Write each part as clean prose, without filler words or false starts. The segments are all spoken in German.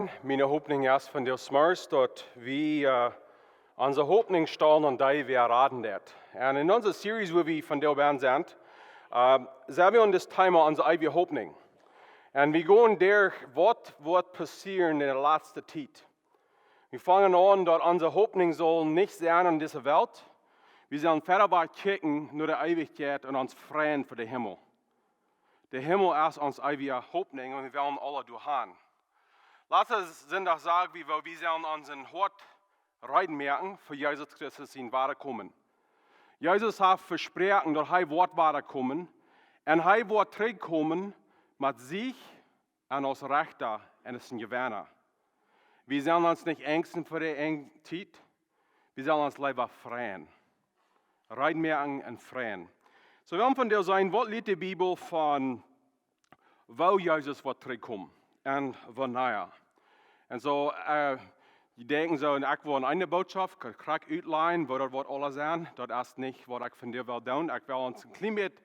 Mijn Hopninj is van de smars dat we onze Hopninj staan en die we raden dat. En in onze series waar we van de baan zijn, zijn we aan dit thema onze eigen Hopninj. En we gaan daar wat wordt passeren in de laatste tijd. We fangen aan dat onze Hopninj zal niet zijn in deze wereld. We zullen verder kijken naar de eeuwigheid en ons vriend voor de Himmel. De Himmel is ons eigen Hopninj en we willen alle doorgaan. Laatste zondag sagen wir sollen unseren Hort reinmerken für Jesus Christus in Wiederkommen. Jesus hat versprochen, dass er wird wiederkommen und er wird zurückkommen mit sich und als Rechter und als Gewinner. Wir sollen uns nicht ängsten vor der engen Zeit, wir sollen uns lieber freuen. Reinmerken und freuen. So wir haben von der sein, was liegt die Bibel von, wo Jesus wird zurückkommen und Wanea. En zo, je denkt zo, ik wil een boodschap, ik krijg uitlijn, wat dat wordt alles aan. Dat is niet wat ik van dir wil doen. Ik wil ons een klein beetje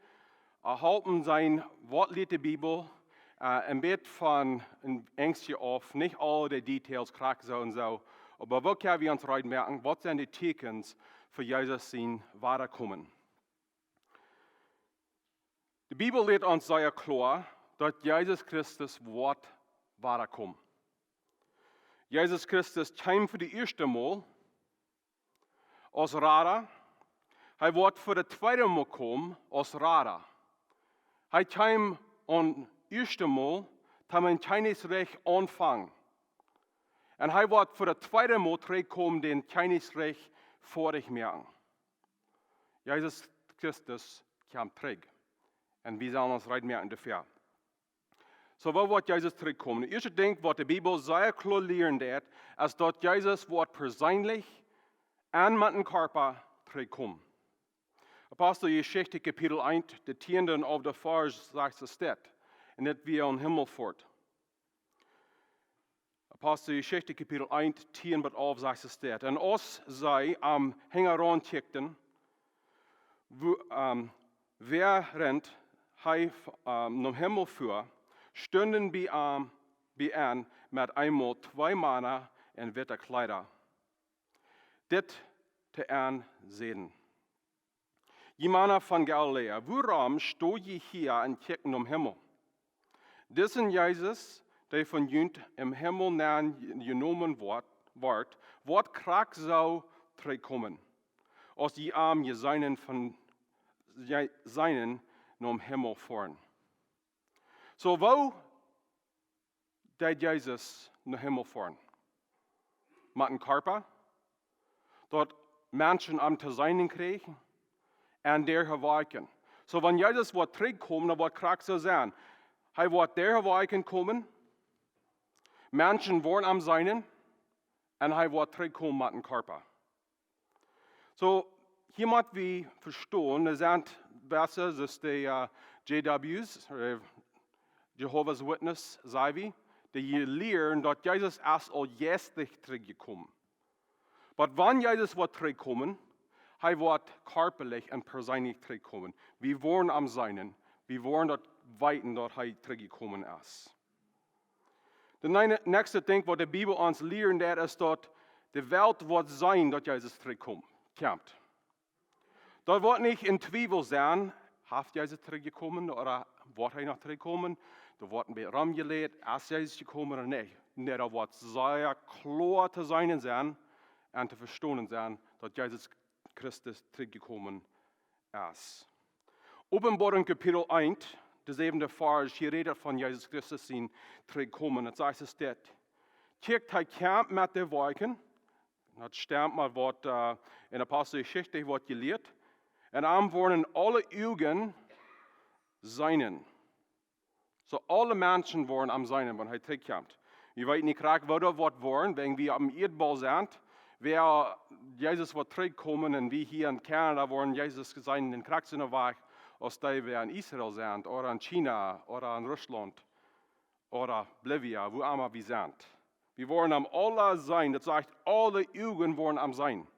erhalten zijn, wat liet de Bibel, een beetje van een engstje af, niet alle de details krijgen zo en zo. Maar wat kunnen we ons uitmerken, wat zijn de tekens voor Jezus zijn wederkomen? De Bibel leert ons zeer klar, dat Jezus Christus wordt wederkomen. Jezus Christus kwam voor de eerste maal als Radar. Hij wordt voor de tweede maal komen als Radar. Hij kwam aan de eerste maal, toen een Koningsreich aanvang. En hij wordt voor de tweede maal terugkomen, den Koningsreich voor zich merken. Jezus Christus kwam terug. En we zullen ons uitmerken dafür. So, wo wird Jesus zurückkommen? Das erste Ding, was die Bibel sehr klar lernt, ist, dass Jesus wird persönlich und mit dem Körper zurückkommen. Apostelgeschichte Kapitel 1, der 10. auf der Vers sagt es steht, und das wir im Himmel fort. Apostelgeschichte Kapitel 1, 10 bis 11 sagt es steht. Und als sie am Hängeron kickten, während er im Himmel fuhr, stunden bij aan met eenmaal 2 mannen in witte Kleider. Dit te aanzien. Je mannen van Galilea, waarom sto je hier en kijkt naar Himmel? Deze Jezus, die van jullie im Himmel naar genomen wordt kracht zou terugkomen. Als je arm je zijnen naar Himmel voeren. So, wo deed Jezus naar Himmel voeren? Met een Körper, dat mensen am te zijn kregen en der gewerken. So, wenn Jezus wordt terugkomen, dan wordt kracht zo zijn. Hij wordt der gewerken komen, mensen worden am zijn en hij wordt terugkomen met een Körper. So, hier moeten we verstaan, er zijn Verse, dus de JW's, Jehovah's Witness, zei we, die je leren dat Jezus is al jestig teruggekomen. Maar wanneer Jezus wordt terugkomen, hij wordt körperlich en persoonlijk terugkomen. We worden am zijnen, we worden dat weten dat hij teruggekomen is. De nächste ding wat de Bibel ons leert, dat is dat de wereld wordt zijn dat Jezus terugkomt. Kjempt. Dat wordt niet in twijfel zijn, heeft Jezus teruggekomen, of wordt hij nog terugkomen? Er wordt een beetje rumgeleerd, is Jezus gekomen of niet? Nee, dat wordt zeer klar te zijn en te verstaan zijn dat Jezus Christus teruggekomen is. Openbaring kapitel 1, de 7e vers, hier redet van Jezus Christus zijn terugkomen. Het zegt es dit. Kijk, hij kamp met de wolken. Dat stemt maar wat in de Apostelgeschichte wordt geleerd. En aan worden alle Augen zijnen. So alle mensen worden am zijnen, wanneer hij terugkomt. Je weet niet graag wat dat wordt worden, wenn we am Erdball zijn. Wer Jezus wordt terugkomen en we hier in Canada worden Jezus zijn in kracht zijn weg, als die we in Israël zijn, of in China, of in Rusland, of Bolivia, wo immer we zijn. We worden am alle zijn, dat zegt alle Augen worden am zijn.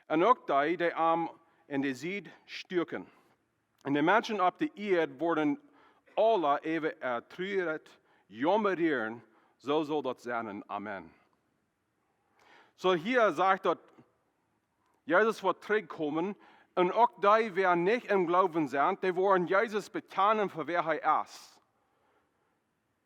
En ook die am in de zee sturen. En de mensen op de aarde worden alle even ertruidet, jammeren, So soll das sein. Amen. So hier sagt dort, Jesus wird zurückkommen. Und auch die, wer nicht im Glauben sind, die wollen Jesus bekennen, für wer er ist.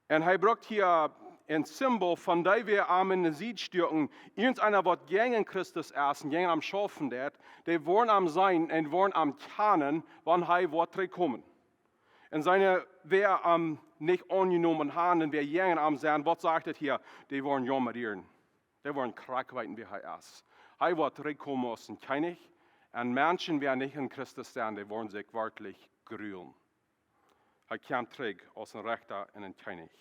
Und er braucht hier ein Symbol von die, wer am in den Sieg stürken. Irgendeiner wird gegen Christus essen, gegen am Schaffen, die wollen am sein und wollen am kennen, wann er wird zurückkommen. Und seine, wer am nicht angenommen haben und wer gegen am sein, was sagt es hier? Die wollen jammern. Die wollen Krankheiten, wie er ist. Er wird zurückkommen aus dem König. Und Menschen, die nicht in Christus sind, die wollen sich wirklich grühlen. Er kommt zurück aus dem Rechter in den König.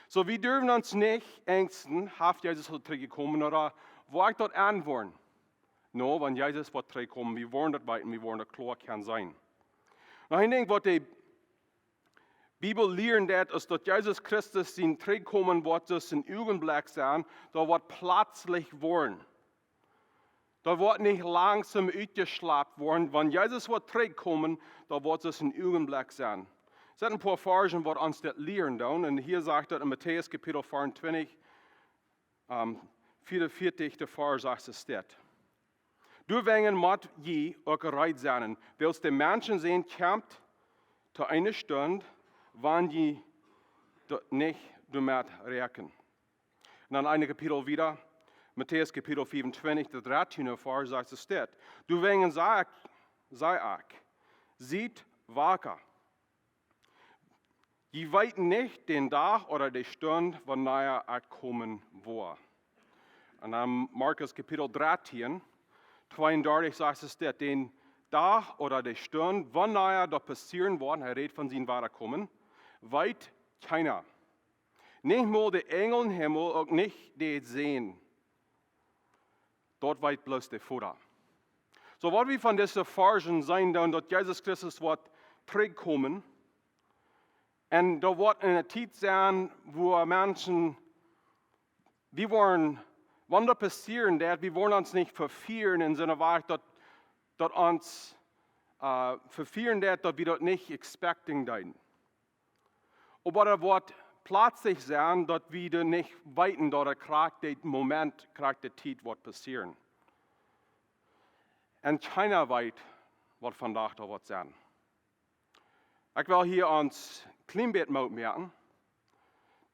So, wir dürfen uns nicht ängsten, hat Jesus zurückgekommen oder wo ich dort antworten. No, wenn Jesus wird zurückkommen, wir wollen das weiten, wir wollen das klar kann sein. Und ich denke, was die Bibel lehrt, ist, dass Jesus Christus sein zurückkommen wird, das in Augenblick sein, da wird plötzlich worden. Da wird nicht langsam ausgeschlappt worden. Wenn Jesus wird zurückkommen, da wird es ein Augenblick sein. Es sind ein paar Versen, die uns das lehren. Und hier sagt er in Matthäus Kapitel 24, 44, der Vers sagt es das. Du wengen mat je auch bereit sein, willst die Menschen sehen, Kjempt, zu einer Stunde, wann die nicht damit reagieren. Und dann eine Kapitel wieder, Matthäus Kapitel 25, der 13. Vers sagt es das. Du wengen sei ich, sieht wacker. Je weiten nicht den Tag oder die Stunde, wann er kommen wird. Und dann Markus Kapitel 13, 32 sagt es das. Den Tag oder die Stunde, wann er da passieren wird, er redet von seinem Wiederkommen, weit keiner. Nicht mal die Engel im Himmel und nicht die sehen. Dort weit bloß der Vater. So, was wir von diesen Versen sein, dann, dass Jesus Christus wird zurückkommen. Und da wird eine Zeit sein, wo Menschen, wir wollen, wenn das passieren wird, wir wollen uns nicht verführen in so einer Weise, dass uns verführen wird, dass wir das nicht expecting deuten. Aber da wird plötzlich sein, dass wir nicht weiten, dass der Moment, der Zeit wird passieren. Und keiner weiß, was von da wird sein. Ich will hier uns Klimbet merken.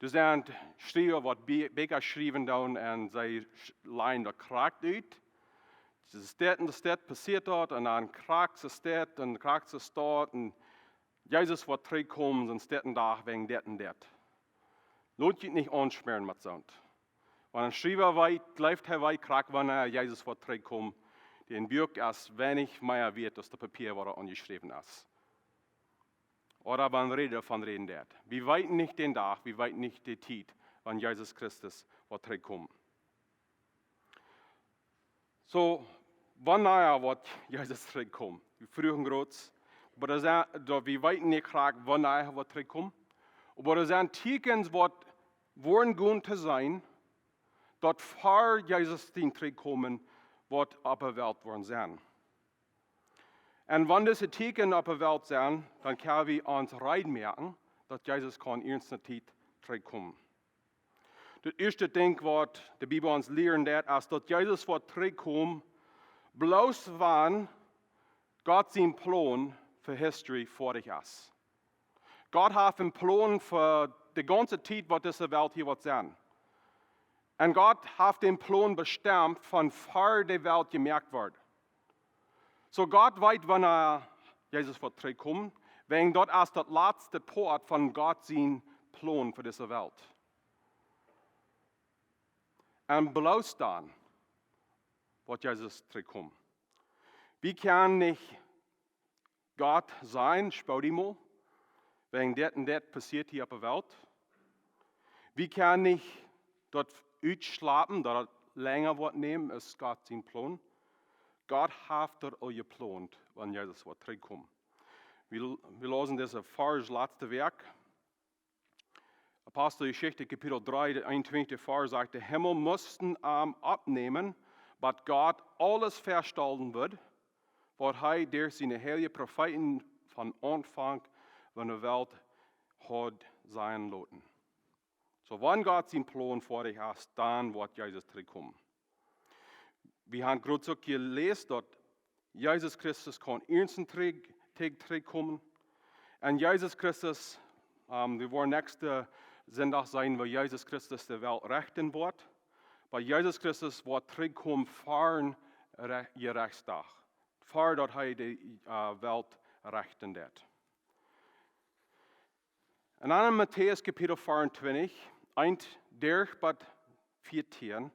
Das sind Schreiber, die Becker schreiben und sie leihen da Krakt aus. Das ist passiert dort und dann Krakt ist das und Krakt ist dort und Jesus wird zurückkommen und steht da wegen das und das. Lohnt sich nicht anschmieren mit so. Wenn ein Schreiber weit, läuft er weit, Krakt, wenn Jesus wird zurückkommen, den Bürg erst wenig mehr wird, als das Papier, was angeschrieben ist. Oder wenn Rede davon reden wird. Wir weiten nicht den Tag, wir weiten nicht die Zeit, wenn Jesus Christus wird zurückkommen. So, wann wird Jesus zurückkommen? Wir frühen groß, aber wir weiten nicht gerade, wann wird zurückkommen. Aber das sind Teekens, die wollen gut zu sein, dort vor Jesus zurückkommen, wird auf der Welt worden sein. Und wenn diese Teeken auf der Welt sind, dann können wir uns merken, dass Jesus kann in der Zeit zurückkommen. Das erste Ding, was die Bibel uns lernt, ist, dass Jesus wird zurückkommen, bloß wenn Gott seinen Plan für History fertig ist. Gott hat einen Plan für die ganze Zeit, was diese Welt hier wird sein. Und Gott hat den Plan bestimmt, von vor der Welt gemerkt wird. So Gott weiß, wann Jesus wird zurückkommen, wegen dort ist das letzte Part von Gott sein Plan für diese Welt. Und bloß dann wird Jesus zurückkommen. Wir können nicht Gott sein, spau die mal, wegen das und das passiert hier auf der Welt. Wir können nicht dort ausschlafen, dass es länger wird nehmen, als Gott sein Plan. Gott hat das all geplant, wenn Jesus wird zurückkommen. Wir lesen das Vers, letzte Werk. Apostelgeschichte, Kapitel 3, der 21. Vers sagt, der Himmel mussten abnehmen, was Gott alles verstellen wird, was er durch seine heiligen Propheten von Anfang von der Welt hat sein lassen. So wann Gott sein Plan vor dich hast, dann wird Jesus zurückkommen. Wir haben gerade so gelesen, dass Jesus Christus kann ersten Tag zurückkommen. Und Jesus Christus, wir wollen nächste Sonntag sein, wo Jesus Christus die Welt rechten wird. Weil Jesus Christus wird zurückkommen vor ihr Rechtstag. Vor dass er die Welt rechten wird. En dan in Matthäus kapitel 24, 1-14,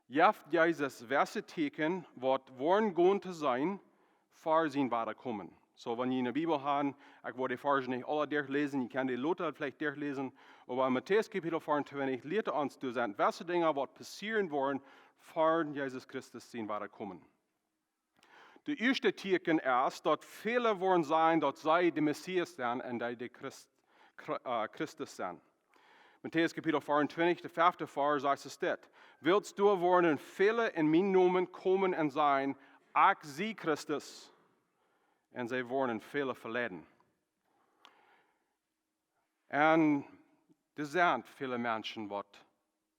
jaft Jezus welke teken wat worden going te zijn voor zijn wederkommen. So, wenn ihr in der Bibel habt, ich werde die Verse nicht alle durchlesen, ich kann die Luther vielleicht durchlesen, aber in Matthäus Kapitel 24 lehrt uns, du sind, welche Dinge was passieren wollen, vor Jesus Christus sein kommen. Die erste Teken ist, dass viele wollen sein, dass sie die Messias sind und die Christus sind. Matthäus Kapitel 24, der 5. Vers sagt es dort. Willst du wollen viele in meinen Namen kommen und sein, ich sie Christus, und sie wollen viele verleiden. Und es sind viele Menschen, die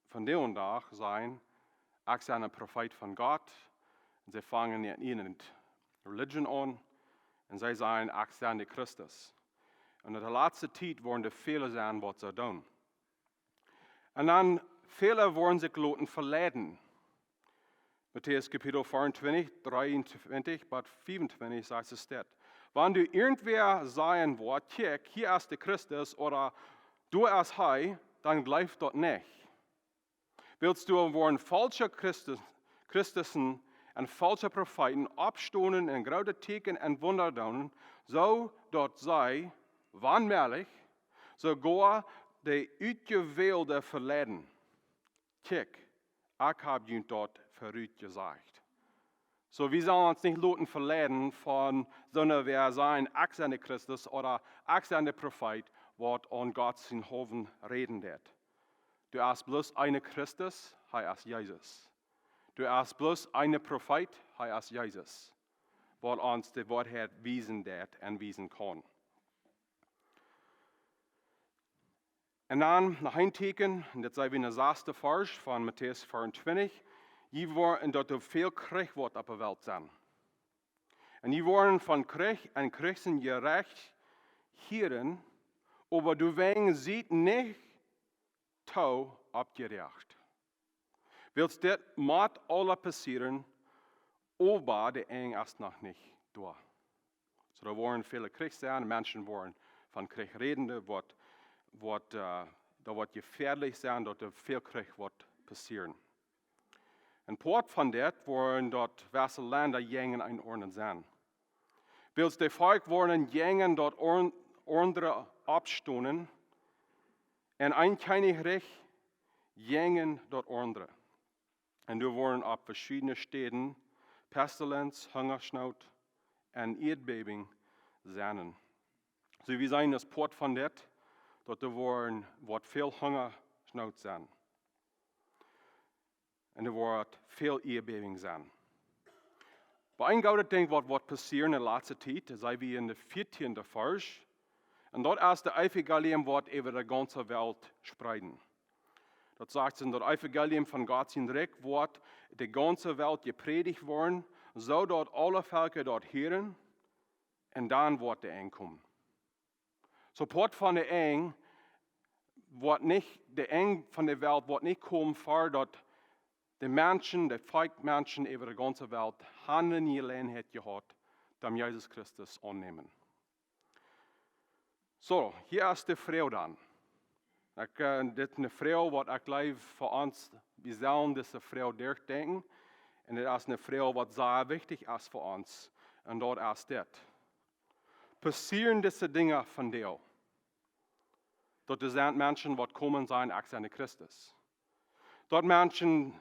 von dem Tag sein, ich bin ein Prophet von Gott, und sie fangen in ihnen Religion an, und sie sagen, ich bin der Christus. Und in der letzten Zeit wollen die viele sein, was sie tun. Und dann viele wollen sich lassen verleiden. Matthäus Kapitel 24, 23 bis 25 sagt es dort. Wenn du irgendwer sagen wird, hier ist der Christus oder du ist Hei, dann glaub dort nicht. Willst du wollen falsche Christusen und falsche Propheten abstoßen und große Teken und Wunder tun, so dort sei, wann sogar die Uitgewählte verleiden. Kijk, ich habe ihnen dort verrückt gesagt. So, wir sollen uns nicht lassen verleiden von, sondern wir sein, ich bin der Christus oder ich bin der Prophet, was an Gott in Hofen reden wird. Du hast bloß einen Christus, er ist Jesus. Du hast bloß einen Prophet, er ist Jesus. Was uns die Wahrheit wiesen wird und wiesen kann. Und dann nach ein Teken, und das sei wie eine 6. Vers von Matthäus 24, die waren dort viel Krieg wird auf der Welt sein. Und die waren von Krieg und Kriegen gerecht hören, aber du wegen sieht nicht tau abgerecht. Willst das mit alle passieren, aber der Eng ist noch nicht da. So da waren viele Krieg sein, Menschen waren von Krieg redende, da wird gefährlich sein, dort viel Krieg wird passieren. Ein Port von dort wollen dort welche Länder jängen einordnen sein. Willst der Volk wollen jängen dort andere abstoßen und ein Königreich jängen dort andere. Und wir wollen auf verschiedene Städten Pestilenz, Hungersnot und Erdbeben sein. So wir sein das Port von dort wird viel Hungersnot sein. Und wird viel Erdbeben sein. Bei einem guten Ding wird passieren in letzter Zeit, sei wie in der 14. Vers. Und dort ist der Evangelium wird über die ganze Welt spreiden. Dort sagt es, das Evangelium von Gott sein Reich wird die ganze Welt gepredigt worden, so dort alle Völker dort hören, und dann wird der Eng kommen. So Port von der Eng wird nicht, der Eng von der Welt wird nicht kommen, vor dort die Menschen, die Volksmenschen über die ganze Welt, haben nie Gelegenheit gehabt, dem Jesus Christus annehmen. So, hier ist die Frau dann. Das ist eine Frau, die ich glaube, für uns, wir sollen diese Frau durchdenken. Und das ist eine Frau, die sehr wichtig ist für uns. Und dort ist das. Passieren diese Dinge von dir? Dort sind Menschen, die kommen sein, ich bin Christus. Dort Menschen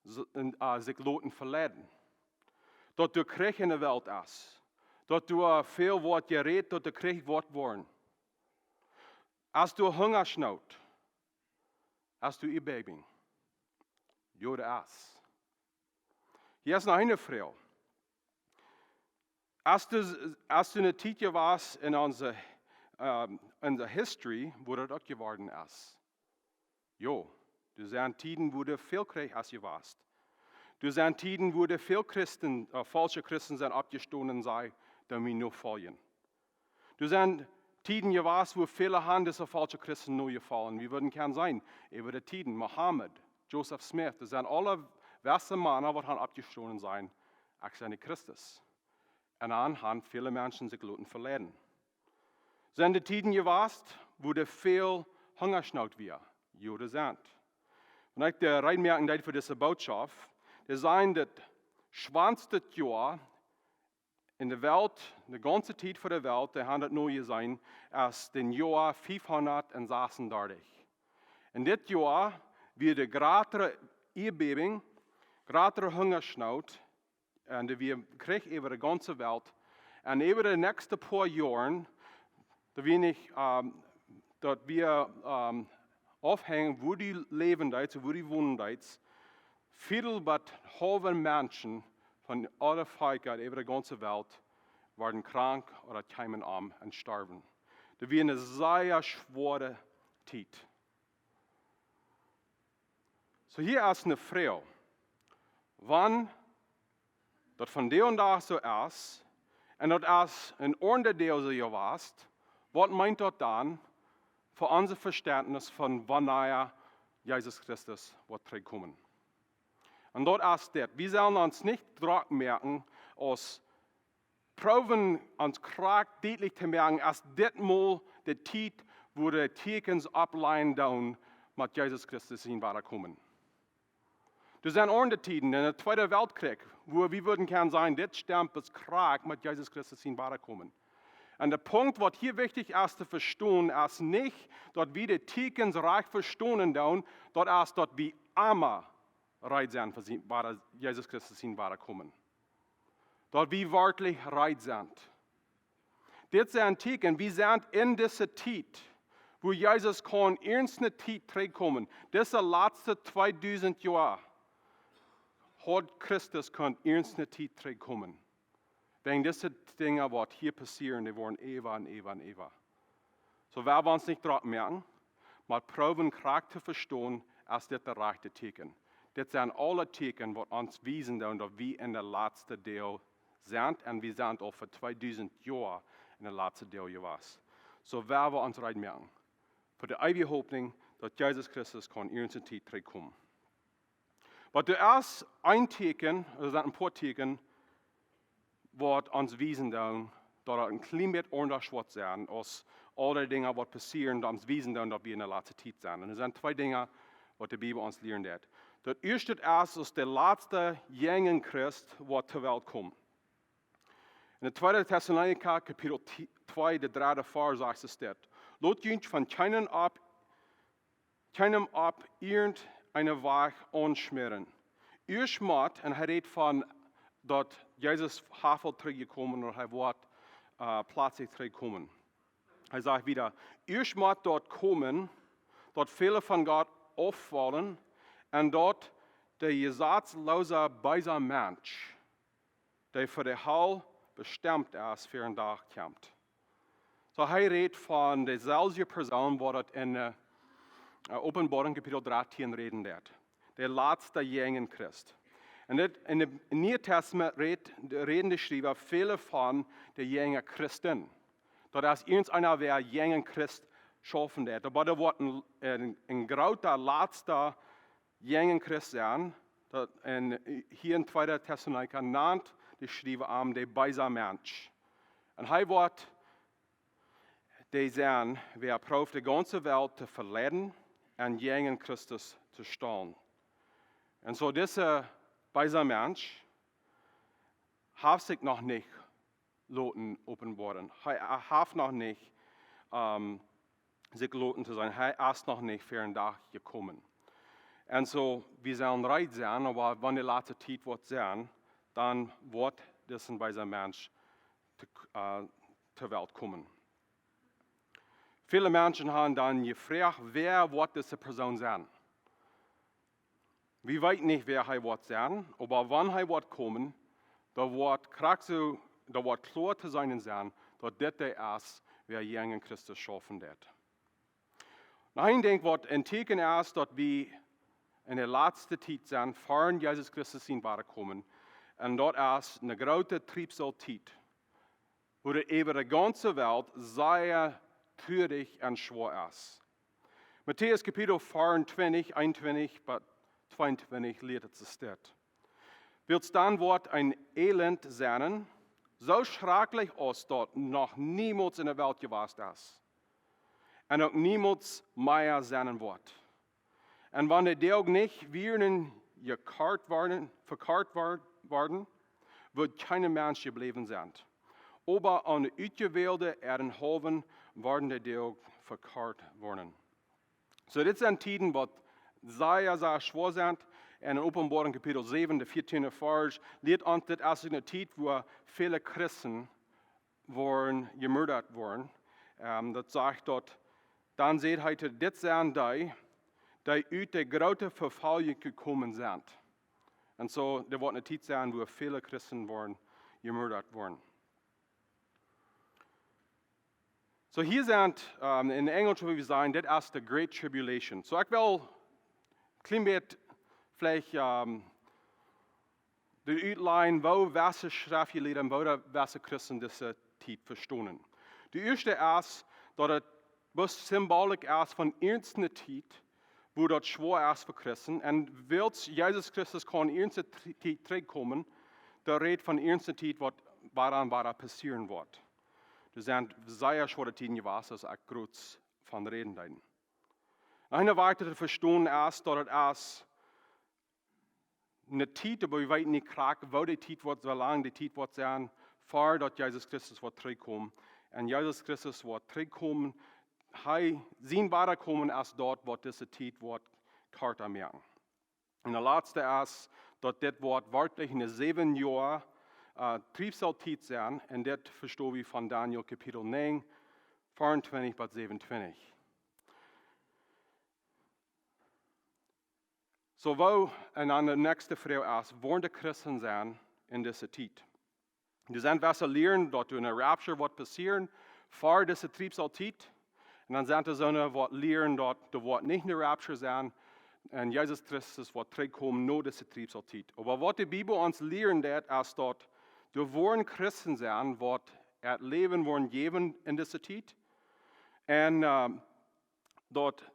sich lassen verleiden. Dort du Krieg in der Welt ist. Dort du viel Wort gerät, dort der Krieg wird worden. Als du Hungersnot, als du Erdbeben, Jode ist. Hier ist noch eine Frau. Als du eine Zeit warst in unserer History, wo das auch geworden ist. Jo, du zijn tiden, wo du veel kreeg als je warst. Du zijn tiden, wo du veel Christen, falsche Christen zijn abgestoßen sei, die wir nur folgen. Du zijn tiden gewarst, wo viele haben diese falsche Christen nur gefallen. Wir würden gern sein, über die Tiden, Mohammed, Joseph Smith, das sind alle beste Männer, die haben abgestoßen sein, als seine Christus. Und dann haben viele Menschen sich verleiden. Sind die Tiden gewarst, wo der viel Hungersnot wir, Juden sind. Und ich reinmerken für diese Botschaft, der sein das schwanste Jahr in der Welt, die ganze Zeit für der Welt, der handelt nur sein, als den Jahr 536. In dit Jahr wird die größere Erdbebing, größere Hungersnot, und wir kriegen über die ganze Welt. Und über die nächsten paar Jahren, da wir aufhängen, wo die leben, wo die wohnen, viel bis halbe Menschen von aller Völker über die ganze Welt werden krank oder kämen und sterben. Das wird eine sehr schwere Zeit. So hier ist eine Frage. Wann das von der und da so ist, und das ist ein ordentlicher Deel so gewesen, was meint das dann für unser Verständnis von Wanea Jesus Christus wird zurückkommen? Und dort ist das. Wir sollen uns nicht Druck merken, aus Proben uns krank deutlich zu merken, als das mal die Zeit, wo die Tekens ableinen down, mit Jesus Christus hinkommen. Das sind ordentliche Zeiten in der Zweiten Weltkrieg, wo wir würden gern sein, das stimmt, das krank mit Jesus Christus hinkommen. Und der Punkt, was hier wichtig ist zu verstehen, ist nicht, dass wir die Tekens reich verstehen, dort ist, dass wir armer reich sind, für Jesus Christus hinkommen. Dort wir wirklich reich sind. Das sind Teken, wir sind in dieser Zeit, wo Jesus kann ernst eine Zeit zurückkommen. Diese letzten 2000 Jahre hat Christus kann ernst eine Zeit zurückkommen. Wegen dieser Dinge, was hier passieren, die waren Eewja und Eewja und Eewja. So werden wir uns nicht dran merken, mal proben, krank zu verstehen, als das der rechte Teken. Das sind alle Teken, die uns wiesen, dass wir in der letzten Teil sind, und wir sind auch für 2000 Jahre in der letzten Teil gewesen. So werden wir uns rein merken. Für die ewige Hoffnung, dass Jesus Christus kann ernst eine Zeit zurückkommen. Aber da ist ein Teken, also ein paar Teken, was uns wiesen, dass ein Klima unterschiedlich sein, als alle Dinge, die passieren, die uns wiesen, dass wir in der letzten Zeit sind. Und es sind zwei Dinge, was die Bibel uns lernt. Das erste ist der letzte jungen Christ, der zur Welt kommt. In der 2. Thessaloniker, Kapitel 2, der 3. Vers, sagt es dort: Lot jüngst von keinem ab irgendeine Weg anschmieren. Ihr schmort, und er redet von, dass Jesus Havel zurückgekommen und er wird plötzlich zurückkommen. Er sagt wieder: Ihr schmort dort kommen, dort viele von Gott auffallen, und dort der gesetzlose böse Mensch, der für die Hölle bestimmt ist, für einen Tag kommt. So er redet von derselben Person, die dort in Offenbarung Kapitel 13 reden wird. Der letzte jungen Christ. Und in dem Neuen Testament reden die Schreiber viele von der jungen Christen. Dort ist irgendeiner, der jungen Christ schaffen wird. Aber da wird ein großer letzter jungen Christ sein. Hier in 2. Thessaloniker nannt die Schreiber der böse Mensch. Und er wird der sein, wer probt die ganze Welt zu verleiden und jungen Christus zu stehlen. Und so dieser böse Mensch hat sich noch nicht loten offenbaren. Er hat noch nicht sich loten zu sein. Er ist noch nicht für einen Tag gekommen. Und so, wir sollen reich sein, aber wenn die letzte Zeit wird sein, dann wird dieser böse Mensch zur Welt kommen. Viele Menschen haben dann gefragt, wer wird diese Person sein? Wir wissen nicht, wer er wird sein, aber wenn er wird kommen, da wird klar zu sein, dass das der ist, wer jungen Christus schaffen wird. Nou, ik denk wat een teken is dat we in de laatste tijd zijn, voor Jezus Christus zien waar komen. En dat is een grote triebseltijd, wo over de ganze Welt sehr treurig en schwer is. Matthäus Kapitel 24, 21 bis 22 leert het zo staat. Wilt dan wordt een elend zijn, zo schrikkelijk als dat nog niemals in de wereld geweest is. En ook niemals meer zijn wordt. En wanneer die ook niet weer verkart worden, wird keine Mensch gebleven zijn. Aber aan de uitgewählte Erdenhoven worden die ook verkart worden. So, dit zijn tijden wat sehr schwer zijn. En in Openbaring Kapitel 7, de 14e vers, leert ons dat als in een tijd waar vele Christen worden gemoorderd worden. Dat zegt dat, dan zegt hij dat dit zijn die uit de grote vervolging gekomen zijn. En zo, er wordt een tijd zijn waar vele Christen worden gemoorderd worden. So, hier zijn, in Engels wie we zeggen, dit is de Great Tribulation. So, ik wil een klein beetje vielleicht de uitlijn, wo welke schriftgeleerden en wo welke Christen deze tijd verstaan. De eerste is dat het best symbolisch is van eerste tijd, wo dat schwer is voor Christen. En wils Jezus Christus kan eerste tijd terugkomen, de reed van eerste tijd waaraan passeren wordt. Er zijn zeer schwere tijden geweest, als ik groot van reden deed. Een weiter te verstaan is dat het is een tijd, maar we weten niet graag, waar die tijd wordt, zo lang die tijd wordt zijn, voordat Jezus Christus wordt terugkomen. En Jezus Christus wordt terugkomen, hij zien waar komen als dat wat deze tijd wordt hard aan merken. En de laatste is dat dit wordt werkelijk in de 7 jaar triebseltijd zijn. En dit verstaan we van Daniel kapitel 9, 24 tot 27. So, wo, en dan de nächste vraag is, waar de christen zijn in deze tijd? Er zijn we leren dat er een rapture wordt passeren voor deze triebseltijd. En dan zijn er zo'n wat leren dat er wordt niet een rapture zijn. En Jezus Christus wordt terugkomen na deze triebseltijd. Maar wat de Bijbel ons leren is dat er worden christen zijn wat het leven worden geven in deze tijd. En dat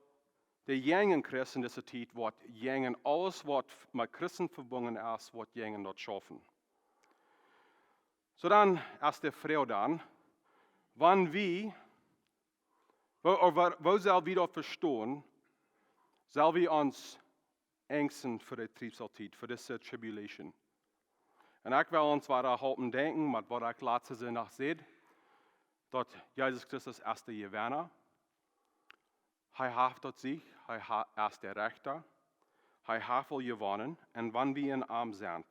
de jonge christen in deze tijd wat jongen alles wat met christen verbonden is, wat jongen dat schaffen. So dan is de vraag dan, wo zal we dat verstaan, zal we ons angsten voor de triebseltijd, voor deze tribulation. En ik wil ons wat helpen denken, met wat ik laatste zin nog zei, dat Jezus Christus is de Gewinner. Hij heeft dat zich, hij is de rechter. Hij heeft al gewonnen. En wanneer we in arm zijn,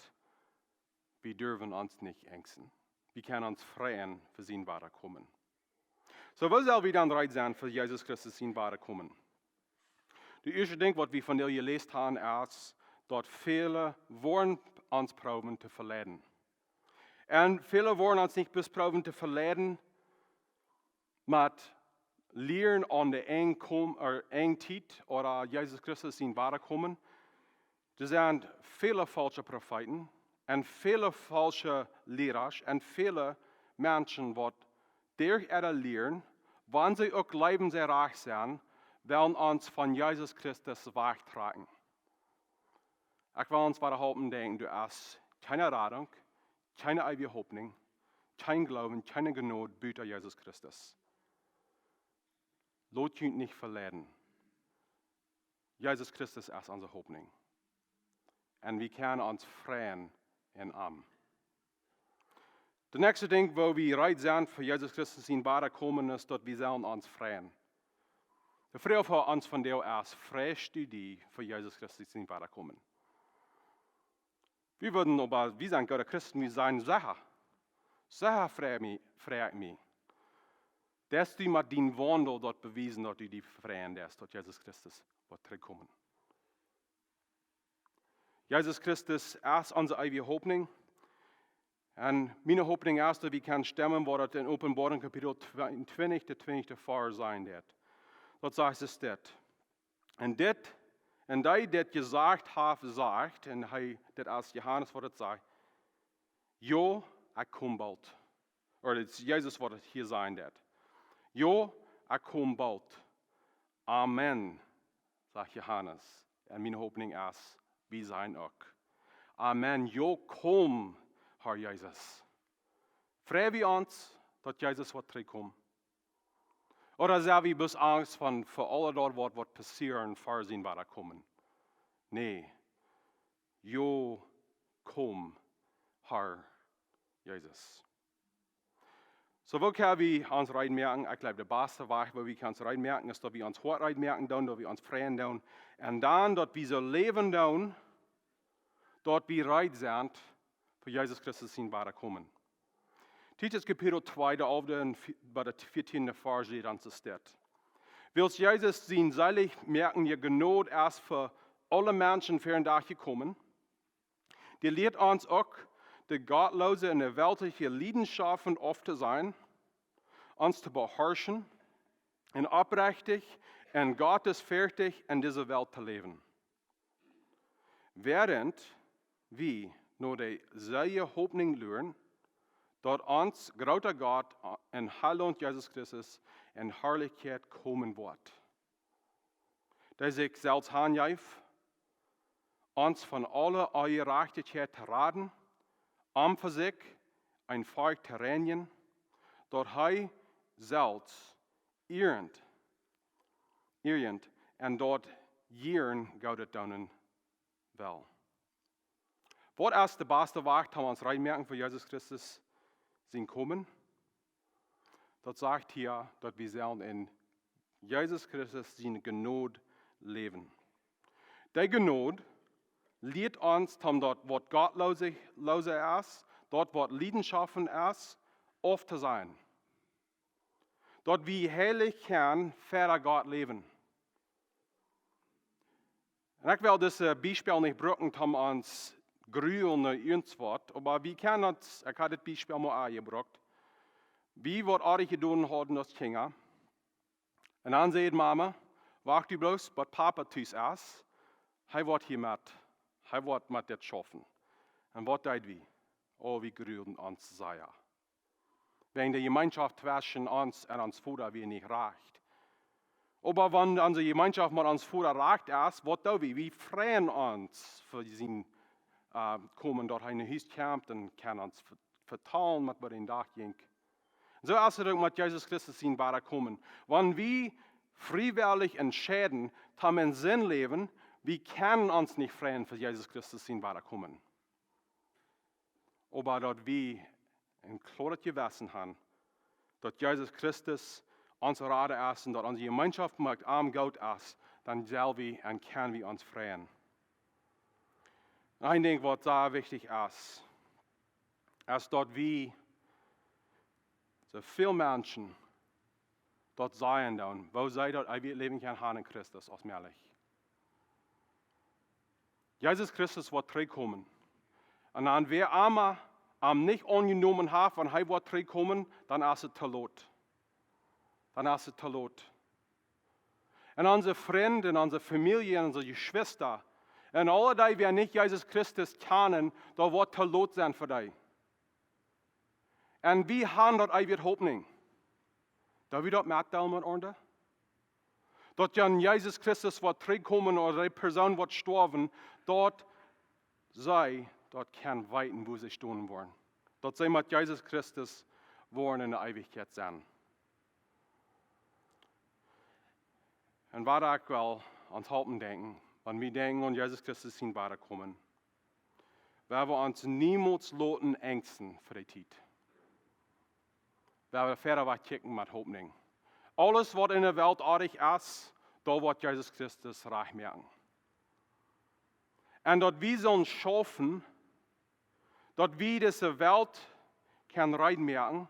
we durven ons niet angsten. We kunnen ons vrijen voor zijn ware komen. So, wat zal we dan bereid zijn voor Jezus Christus zijn ware komen? De eerste ding wat we van deel gelezen hebben is dat vele worden ons proben te verleiden. En vele worden ons niet besproken te verleiden met leren aan de eng tijd oder Jezus Christus zijn ware komen. Er zijn vele falsche profeten en vele falsche leraars en vele mensen wat der leren, wanneer ze ook levensreich zijn, willen ons van Jezus Christus wegtrekken. Ik wil ons wat helpen denken, du is keine Radung, keine eeuwige Hopninj, kein Glauben, keine Gnade buiten Jezus Christus. Laat je niet verleiden. Jezus Christus is onze Hopninj. En we kunnen ons vrijen in Hem. De nächste ding, wo we rijdt zijn voor Jezus Christus in ware komen, is dat we zullen ons vrijen. De vraag voor ons van deel is, vreest u die voor Jezus Christus in ware komen? We würden aber, wie zijn Gott Christen, wir sein sicher. Sicher vrij mij. Dass du met die wandel dat bewezen dat u die vrijen ist, dat Jezus Christus wordt terugkomen. Jezus Christus is onze eeuwige Hopninj. En mijn Hopninj is dat we kunnen stemmen wat het in Openbaring kapitel 20, de 20e vers zijn. Dat zegt es dit. En die dat gesagt haben, sagt, en hij dat als Johannes wat het sagt, jo, ik kom bald. Oder het is Jezus wat het hier zijn dat. Jo, ik kom bald. Amen, sagt Johannes. En mijn Hopninj is, wie zijn ook. Amen, jo, kom, Herr Jezus. Vrij wie ons, dat Jezus wat terugkomt. Oder zijn we bus angst van voor alle dat wat passeren, voorzien waar komen? Nee, jo, kom, Herr Jezus. So, wo können wir uns reinmerken? Ich glaube, der beste Weg, wo wir uns reinmerken, ist, dass wir uns hart reinmerken, dass wir uns freuen, und dann, dass wir so leben, dass wir bereit sind, für Jesus Christus sein Ware kommen. Titus Kapitel 2, bei der 14. Vers steht uns das. Willst Jesus sein seilig merken, ihr Genot erst für alle Menschen für den Tag gekommen? Die lehrt uns auch, die Gottlose in der weltliche Leidenschaften oft zu sein, uns zu beherrschen und aufrichtig und gottesfürchtig in dieser Welt zu leben. Während wir nur die selbe Hoffnung lernen, dass uns großer Gott in Heiland Jesus Christus in Herrlichkeit kommen wird. Der sich selbst hanjeft, uns von aller Ungerechtigkeit zu raten, für sich ein Volk zu reinigen, dass er selbst irgend und dort jeden Gott tun will. Was ist der beste Weg, um uns reinmerken für Jesus Christus sein Kommen? Das sagt hier, dass wir sollen in Jesus Christus seine Gnade leben. Die Gnade lehrt uns, dort, was Gottlose ist, dort, was Leidenschaften ist, oft zu sein. Dort wir heilig können, für Gott leben. Und ich will das Beispiel nicht brauchen, um uns grüßen irgendwas, aber wir können uns, ich habe das Beispiel mal angebracht, wie wir alle getan haben als Kinder. Und dann sagt Mama, wacht du bloß, was Papa tut ist, er wird hier mit. Hij wordt met dit schaffen. En wat deed we? Oh, we gruwden ons sehr. Wenn die Gemeinschaft zwischen uns und uns Vater wir nicht reicht. Aber wenn unsere Gemeinschaft mit uns Vater reicht ist, was tun wir? Wir freuen uns für diesen Kommen, dort ein Haus Kjempt und können uns vertrauen, was wir den Tag ging. So ist es auch mit Jesus Christus in Ware kommen. Wenn wir freiwillig entscheiden, dass wir in Sinn leben, wir können uns nicht freuen für Jesus Christus in Ware kommen. Aber dass wir ein klares Gewissen haben, dass Jesus Christus unser Rade ist und dass unsere Gemeinschaft mit am Gott ist, dann sollen wir und können wir uns freuen. Ein Ding, was sehr wichtig ist, dass wir so viele Menschen dort sein, wo sie dort ein Leben können in Christus, aus Mehrlich. Jesus Christus wird zurückkommen. Und dann wer einmal nicht angenommen hat, wenn er wird zurückkommen, dann ist es zu lot. Dann ist es zu lot. Und unsere Freunde, unsere Familie, unsere Geschwister, und alle die, die nicht Jesus Christus kennen, da wird zu lot sein für die. Und wir haben dort eine Hoffnung. Da wir dort mitteilen miteinander. Dass Jan Jesus Christus wird zurückkommen oder die Person wird sterben, dort kann weiten, wo sie stehen wollen. Dort sie mit Jesus Christus wollen in der Ewigkeit sein. Und was ich will ans Haupten denken, wenn wir denken an Jesus Christus in Ware kommen, werden wir uns niemals loten ängsten für die Zeit. Werden wir verder was kicken mit Hoffnung. Alles, was in der Welt artig ist, da wird Jesus Christus reich merken. Und dass wir sollen schaffen, dass wir diese Welt können reich merken,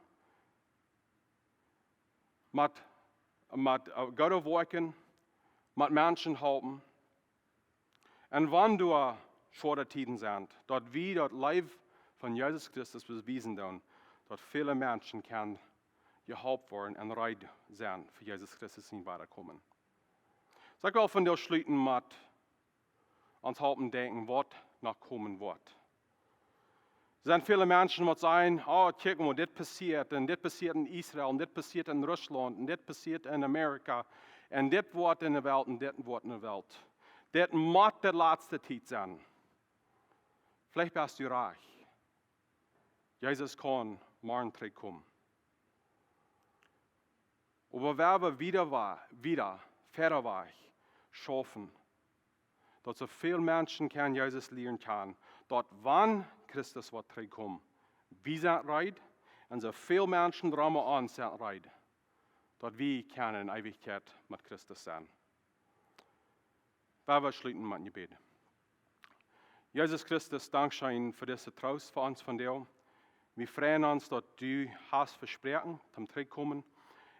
mit Gott wirken, mit Menschen halten. Und wenn du schwere Zeiten sind, dass wir das Leben von Jesus Christus bewiesen haben, dass viele Menschen können geholfen werden und reich sein für Jesus Christus in weiterkommen. Sag wel von der Schlüten mit ans Haupten denken, was noch kommen wird. Es sind viele Menschen, die sagen, oh, guck mal, das passiert in Israel, und das passiert in Russland, und das passiert in Amerika, und das wird in der Welt, und das wird in der Welt. Das muss der letzte Zeit sein. Vielleicht bist du reich. Jesus kann morgen zurückkommen. Aber wer wieder Fährerweg schaffen, dass so viele Menschen kennen Jesus lernen kann, dort wann Christus wird zurückkommen, wie sind reit, und so viele Menschen dran an sind reit, dort wir können in Ewigkeit mit Christus sein. Wir schließen mit einem Gebet. Jesus Christus, Dankeschön für diese Trost für uns von dir. Wir freuen uns, dass du hast versprochen, zum Zurückkommen.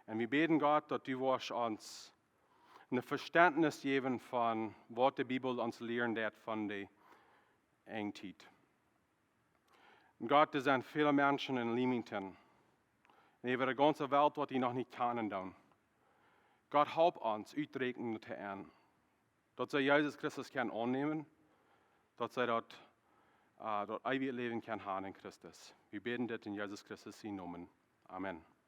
Und wir beten Gott, dass du uns ein Verständnis geben von, was die Bibel uns lernt hat von der Endzeit. Gott, es sind viele Menschen in Leamington, über die ganze Welt, die noch nicht kennen. Gott, help uns, uitrekenen te aan. Dat zij Jesus Christus kan annehmen, dat zij dat eeuwig Leben kan haben in Christus. Wir beten das in Jesus Christus Namen. Amen.